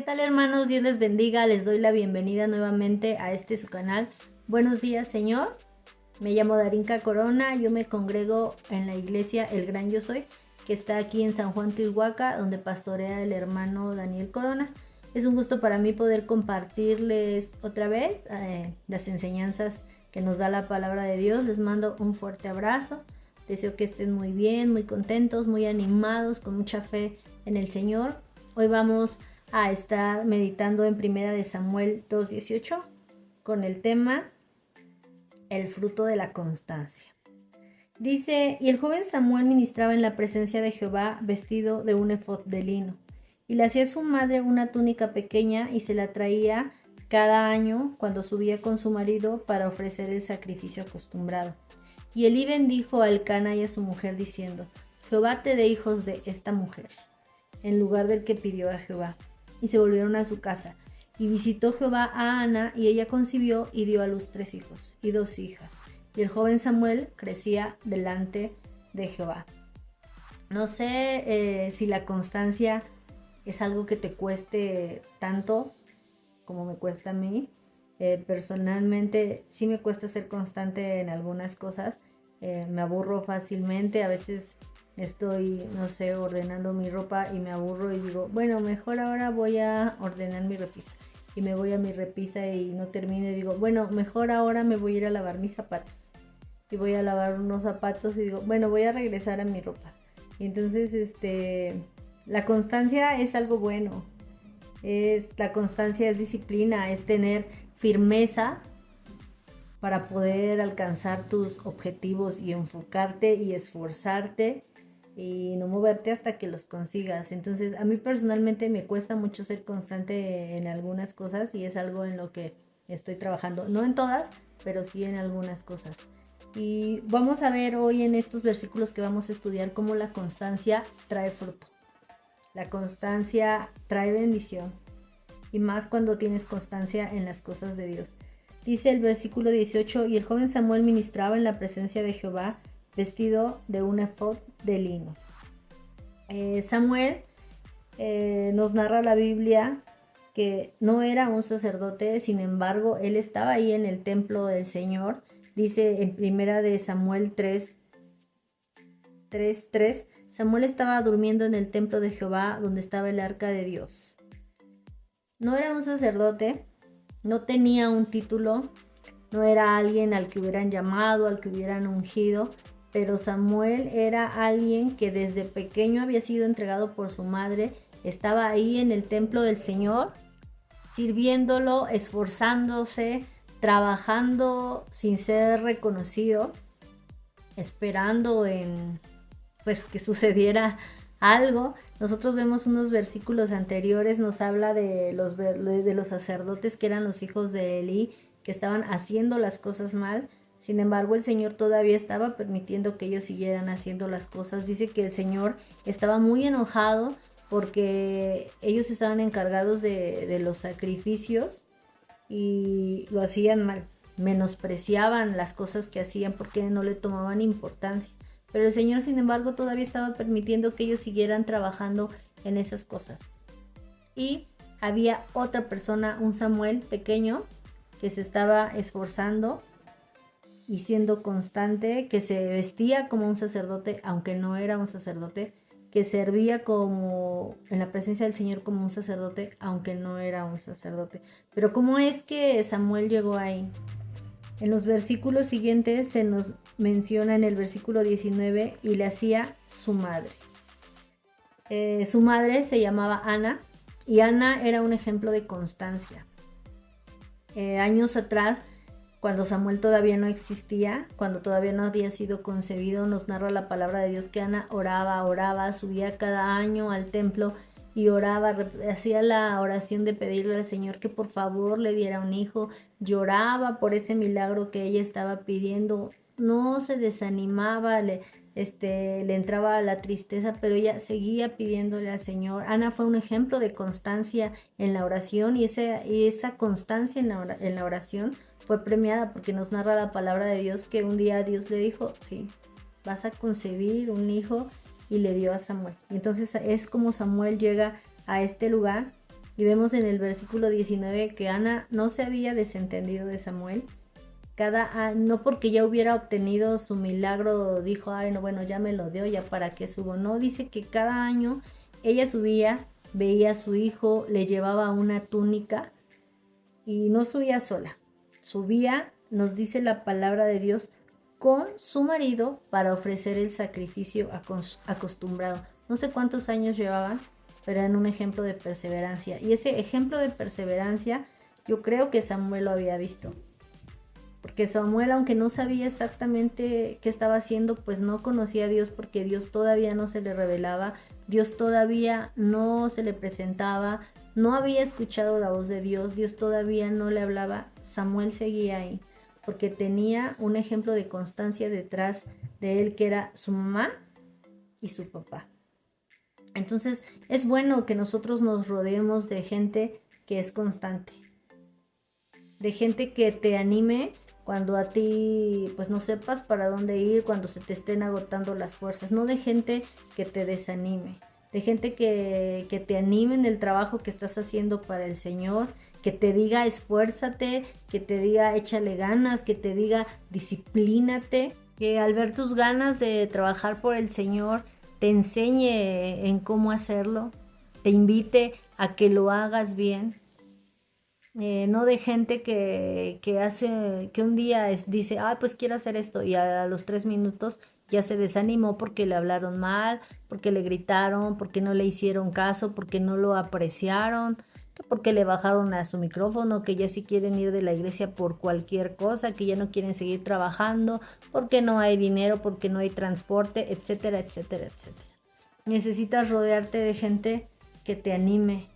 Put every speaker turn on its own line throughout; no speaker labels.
tal, hermanos? Dios les bendiga, les doy la bienvenida nuevamente a su canal. Buenos días, Señor. Me llamo Darinka Corona, yo me congrego en la iglesia El Gran Yo Soy, que está aquí en San Juan, Tilhuaca, donde pastorea el hermano Daniel Corona. Es un gusto para mí poder compartirles otra vez las enseñanzas que nos da la palabra de Dios. Les mando un fuerte abrazo. Deseo que estén muy bien, muy contentos, muy animados, con mucha fe en el Señor. Hoy vamos a estar meditando en 1 Samuel 2:18 con el tema el fruto de la constancia. Dice: y el joven Samuel ministraba en la presencia de Jehová vestido de un efod de lino, y le hacía a su madre una túnica pequeña y se la traía cada año cuando subía con su marido para ofrecer el sacrificio acostumbrado. Y Elí bendijo a Elcana y a su mujer diciendo: Jehová te dé hijos de esta mujer, en lugar del que pidió a Jehová. Y se volvieron a su casa. Y visitó Jehová a Ana, y ella concibió y dio a luz 3 hijos y 2 hijas. Y el joven Samuel crecía delante de Jehová. No sé si la constancia es algo que te cueste tanto como me cuesta a mí. Personalmente sí me cuesta ser constante en algunas cosas. Me aburro fácilmente. A veces estoy, no sé, ordenando mi ropa y me aburro y digo, bueno, mejor ahora voy a ordenar mi repisa. Y me voy a mi repisa y no termino y digo, bueno, mejor ahora me voy a ir a lavar mis zapatos. Y voy a lavar unos zapatos y digo, bueno, voy a regresar a mi ropa. Y entonces, la constancia es algo bueno. La constancia es disciplina, es tener firmeza para poder alcanzar tus objetivos y enfocarte y esforzarte y no moverte hasta que los consigas. Entonces, a mí personalmente me cuesta mucho ser constante en algunas cosas y es algo en lo que estoy trabajando. No en todas, pero sí en algunas cosas. Y vamos a ver hoy en estos versículos que vamos a estudiar cómo la constancia trae fruto. La constancia trae bendición. Y más cuando tienes constancia en las cosas de Dios. Dice el versículo 18: y el joven Samuel ministraba en la presencia de Jehová vestido de un efod de lino. Samuel nos narra la Biblia que no era un sacerdote, sin embargo, él estaba ahí en el templo del Señor. Dice en 1 Samuel 3:3, Samuel estaba durmiendo en el templo de Jehová donde estaba el arca de Dios. No era un sacerdote, no tenía un título, no era alguien al que hubieran llamado, al que hubieran ungido, pero Samuel era alguien que desde pequeño había sido entregado por su madre, estaba ahí en el templo del Señor, sirviéndolo, esforzándose, trabajando sin ser reconocido, esperando en que sucediera algo. Nosotros vemos unos versículos anteriores, nos habla de los sacerdotes que eran los hijos de Elí, que estaban haciendo las cosas mal. Sin embargo, el Señor todavía estaba permitiendo que ellos siguieran haciendo las cosas. Dice que el Señor estaba muy enojado porque ellos estaban encargados de los sacrificios y lo hacían mal, menospreciaban las cosas que hacían porque no le tomaban importancia. Pero el Señor, sin embargo, todavía estaba permitiendo que ellos siguieran trabajando en esas cosas. Y había otra persona, un Samuel pequeño, que se estaba esforzando y siendo constante, que se vestía como un sacerdote, aunque no era un sacerdote, que servía como en la presencia del Señor como un sacerdote, aunque no era un sacerdote. Pero ¿cómo es que Samuel llegó ahí? En los versículos siguientes se nos menciona en el versículo 19, y le hacía su madre. Su madre se llamaba Ana, y Ana era un ejemplo de constancia. Años atrás, cuando Samuel todavía no existía, cuando todavía no había sido concebido, nos narra la palabra de Dios que Ana oraba, subía cada año al templo y oraba, hacía la oración de pedirle al Señor que por favor le diera un hijo, lloraba por ese milagro que ella estaba pidiendo, no se desanimaba, le entraba la tristeza, pero ella seguía pidiéndole al Señor. Ana fue un ejemplo de constancia en la oración y esa constancia en la oración fue premiada porque nos narra la palabra de Dios que un día Dios le dijo, sí, vas a concebir un hijo, y le dio a Samuel. Y entonces es como Samuel llega a este lugar Y vemos en el versículo 19 que Ana no se había desentendido de Samuel. No porque ya hubiera obtenido su milagro, dijo, ay, no, bueno, ya me lo dio, ya para qué subo. No, dice que cada año ella subía, veía a su hijo, le llevaba una túnica y no subía sola. Subía, nos dice la palabra de Dios, con su marido para ofrecer el sacrificio acostumbrado. No sé cuántos años llevaban, pero eran un ejemplo de perseverancia. Y ese ejemplo de perseverancia yo creo que Samuel lo había visto. Porque Samuel, aunque no sabía exactamente qué estaba haciendo, pues no conocía a Dios porque Dios todavía no se le revelaba, Dios todavía no se le presentaba, no había escuchado la voz de Dios, Dios todavía no le hablaba. Samuel seguía ahí porque tenía un ejemplo de constancia detrás de él que era su mamá y su papá. Entonces es bueno que nosotros nos rodeemos de gente que es constante, de gente que te anime cuando a ti pues no sepas para dónde ir, cuando se te estén agotando las fuerzas, no de gente que te desanime, de gente que te anime en el trabajo que estás haciendo para el Señor, que te diga esfuérzate, que te diga échale ganas, que te diga disciplínate, que al ver tus ganas de trabajar por el Señor te enseñe en cómo hacerlo, te invite a que lo hagas bien. No de gente que hace, que un día dice, pues quiero hacer esto y a los 3 minutos ya se desanimó porque le hablaron mal, porque le gritaron, porque no le hicieron caso, porque no lo apreciaron, porque le bajaron a su micrófono, que ya sí quieren ir de la iglesia por cualquier cosa, que ya no quieren seguir trabajando, porque no hay dinero, porque no hay transporte, etcétera, etcétera, etcétera. Necesitas rodearte de gente que te anime,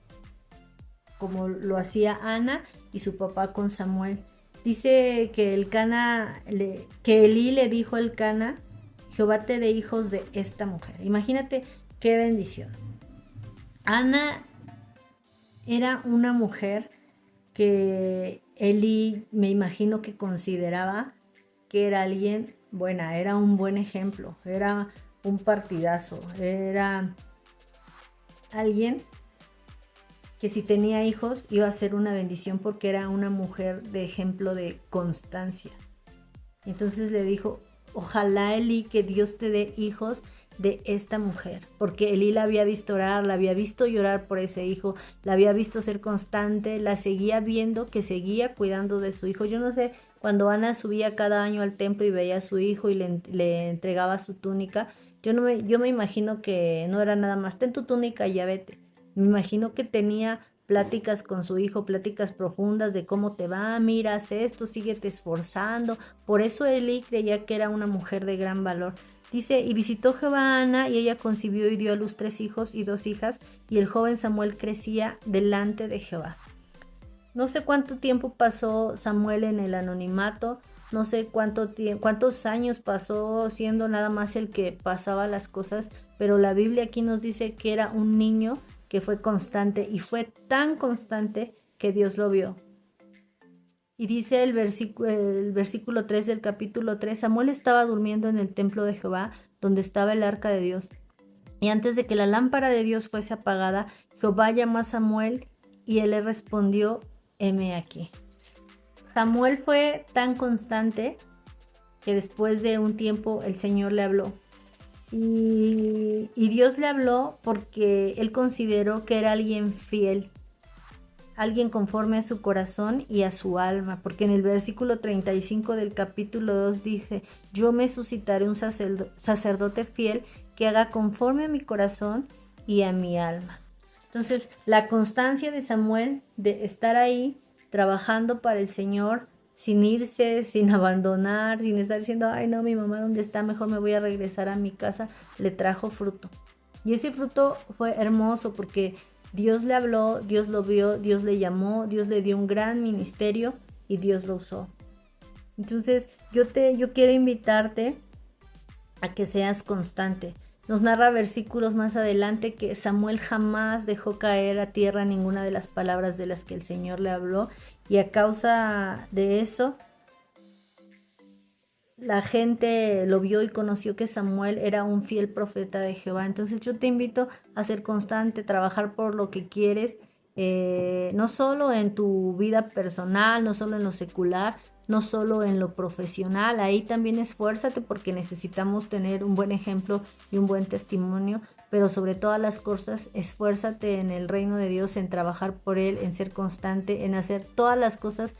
como lo hacía Ana y su papá con Samuel. Dice que que Elí le dijo al Cana, Jehová te dé hijos de esta mujer. Imagínate qué bendición. Ana era una mujer que Elí me imagino que consideraba que era alguien buena, era un buen ejemplo, era un partidazo, era alguien que si tenía hijos iba a ser una bendición porque era una mujer de ejemplo de constancia. Entonces le dijo, ojalá Elí que Dios te dé hijos de esta mujer, porque Elí la había visto orar, la había visto llorar por ese hijo, la había visto ser constante, la seguía viendo que seguía cuidando de su hijo. Yo no sé, cuando Ana subía cada año al templo y veía a su hijo y le entregaba su túnica, yo me imagino que no era nada más, ten tu túnica y ya vete. Me imagino que tenía pláticas con su hijo, pláticas profundas de cómo te va, mira, haz esto, síguete esforzando. Por eso Elí creía que era una mujer de gran valor. Dice, y visitó Jehová a Ana, y ella concibió y dio a luz 3 hijos y 2 hijas, y el joven Samuel crecía delante de Jehová. No sé cuánto tiempo pasó Samuel en el anonimato, no sé cuántos años pasó siendo nada más el que pasaba las cosas, pero la Biblia aquí nos dice que era un niño que fue constante y fue tan constante que Dios lo vio. Y dice el versículo 3 del capítulo 3, Samuel estaba durmiendo en el templo de Jehová, donde estaba el arca de Dios. Y antes de que la lámpara de Dios fuese apagada, Jehová llamó a Samuel y él le respondió, heme aquí. Samuel fue tan constante que después de un tiempo el Señor le habló. Y Dios le habló porque él consideró que era alguien fiel, alguien conforme a su corazón y a su alma, porque en el versículo 35 del capítulo 2 dice, yo me suscitaré un sacerdote fiel que haga conforme a mi corazón y a mi alma. Entonces, la constancia de Samuel de estar ahí trabajando para el Señor, sin irse, sin abandonar, sin estar diciendo, ay no, mi mamá dónde está, mejor me voy a regresar a mi casa, le trajo fruto. Y ese fruto fue hermoso porque Dios le habló, Dios lo vio, Dios le llamó, Dios le dio un gran ministerio y Dios lo usó. Entonces yo quiero invitarte a que seas constante. Nos narra versículos más adelante que Samuel jamás dejó caer a tierra ninguna de las palabras de las que el Señor le habló, y a causa de eso la gente lo vio y conoció que Samuel era un fiel profeta de Jehová. Entonces yo te invito a ser constante, trabajar por lo que quieres, no solo en tu vida personal, no solo en lo secular, no solo en lo profesional. Ahí también esfuérzate porque necesitamos tener un buen ejemplo y un buen testimonio, pero sobre todas las cosas esfuérzate en el reino de Dios, en trabajar por Él, en ser constante, en hacer todas las cosas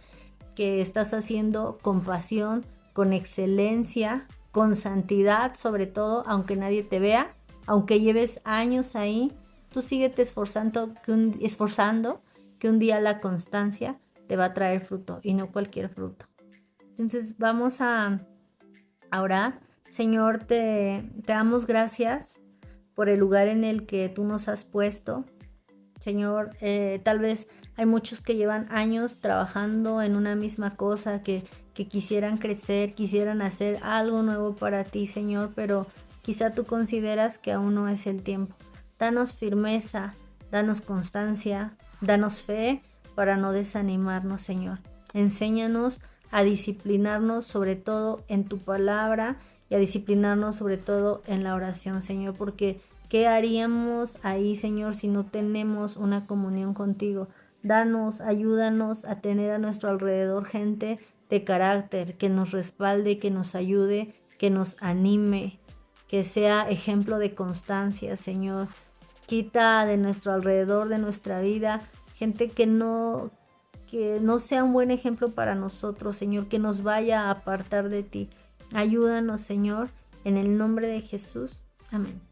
que estás haciendo con pasión, con excelencia, con santidad sobre todo, aunque nadie te vea, aunque lleves años ahí, tú síguete esforzando que un día la constancia te va a traer fruto y no cualquier fruto. Entonces vamos a orar. Señor, te damos gracias por el lugar en el que tú nos has puesto. Señor, tal vez hay muchos que llevan años trabajando en una misma cosa, que quisieran crecer, quisieran hacer algo nuevo para ti, Señor, pero quizá tú consideras que aún no es el tiempo. Danos firmeza, danos constancia, danos fe para no desanimarnos, Señor. Enséñanos a disciplinarnos sobre todo en tu palabra y a disciplinarnos sobre todo en la oración, Señor, porque ¿qué haríamos ahí, Señor, si no tenemos una comunión contigo? Danos, ayúdanos a tener a nuestro alrededor gente de carácter, que nos respalde, que nos ayude, que nos anime, que sea ejemplo de constancia, Señor. Quita de nuestro alrededor, de nuestra vida, gente que no sea un buen ejemplo para nosotros, Señor, que nos vaya a apartar de ti. Ayúdanos, Señor, en el nombre de Jesús. Amén.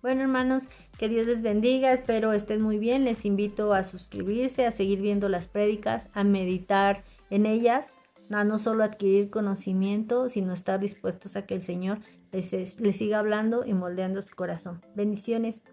Bueno, hermanos, que Dios les bendiga, espero estén muy bien, les invito a suscribirse, a seguir viendo las prédicas, a meditar en ellas, a no solo adquirir conocimiento, sino estar dispuestos a que el Señor les siga hablando y moldeando su corazón. Bendiciones.